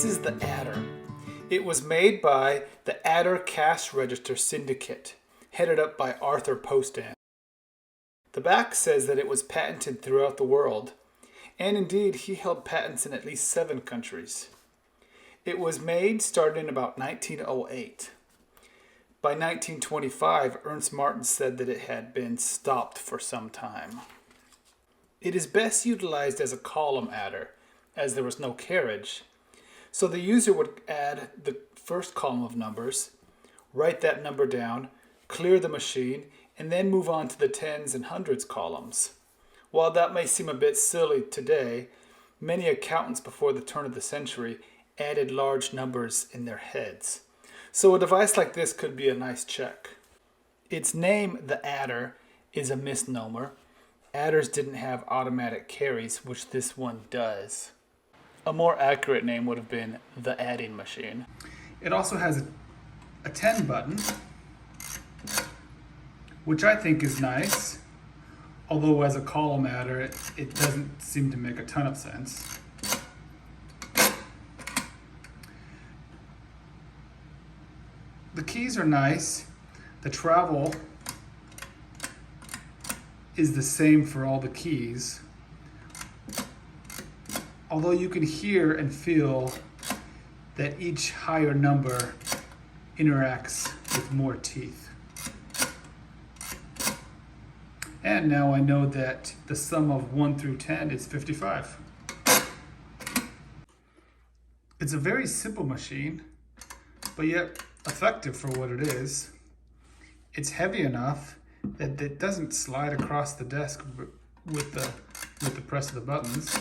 This is the adder. It was made by the Adder Cash Register Syndicate, headed up by Arthur Postan. The back says that it was patented throughout the world, and indeed he held patents in at least 7 countries. It was made starting in about 1908. By 1925, Ernst Martin said that it had been stopped for some time. It is best utilized as a column adder, as there was no carriage. So the user would add the first column of numbers, write that number down, clear the machine, and then move on to the tens and hundreds columns. While that may seem a bit silly today, many accountants before the turn of the century added large numbers in their heads. So a device like this could be a nice check. Its name, the adder, is a misnomer. Adders didn't have automatic carries, which this one does. A more accurate name would have been the adding machine. It also has a 10 button, which I think is nice, although as a column adder it doesn't seem to make a ton of sense. The keys are nice. The travel is the same for all the keys, although you can hear and feel that each higher number interacts with more teeth. And now I know that the sum of 1 through 10 is 55. It's a very simple machine, but yet effective for what it is. It's heavy enough that it doesn't slide across the desk with the press of the buttons.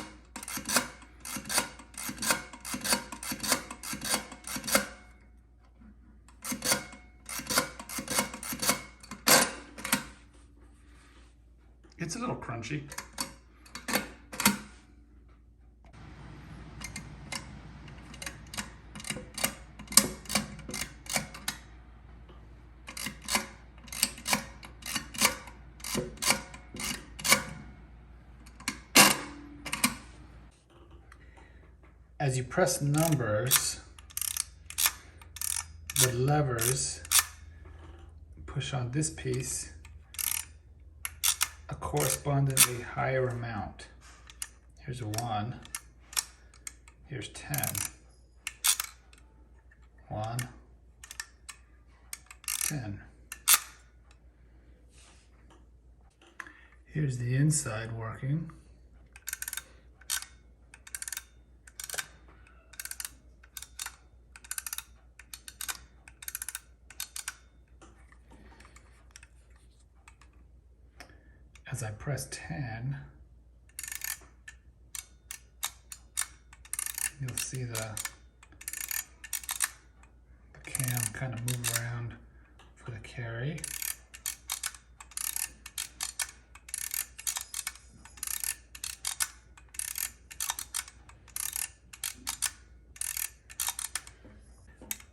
It's a little crunchy. As you press numbers, the levers push on this piece a correspondingly higher amount. Here's a 1, here's 10. 1, 10. Here's the inside working. As I press 10, you'll see the cam kind of move around for the carry.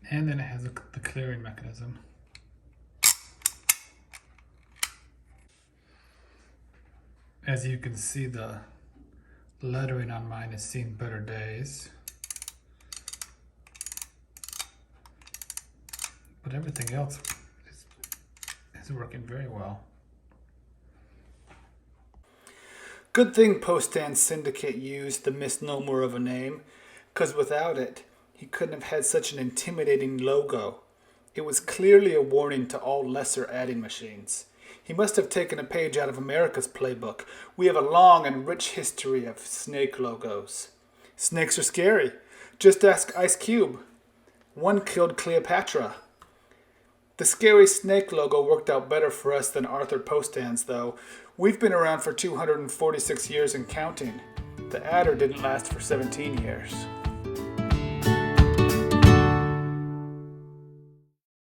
And then it has the clearing mechanism. As you can see, the lettering on mine has seen better days. But everything else is working very well. Good thing Postan Syndicate used the misnomer of a name, because without it, he couldn't have had such an intimidating logo. It was clearly a warning to all lesser adding machines. He must have taken a page out of America's playbook. We have a long and rich history of snake logos. Snakes are scary. Just ask Ice Cube. One killed Cleopatra. The scary snake logo worked out better for us than Arthur Postan's, though. We've been around for 246 years and counting. The adder didn't last for 17 years.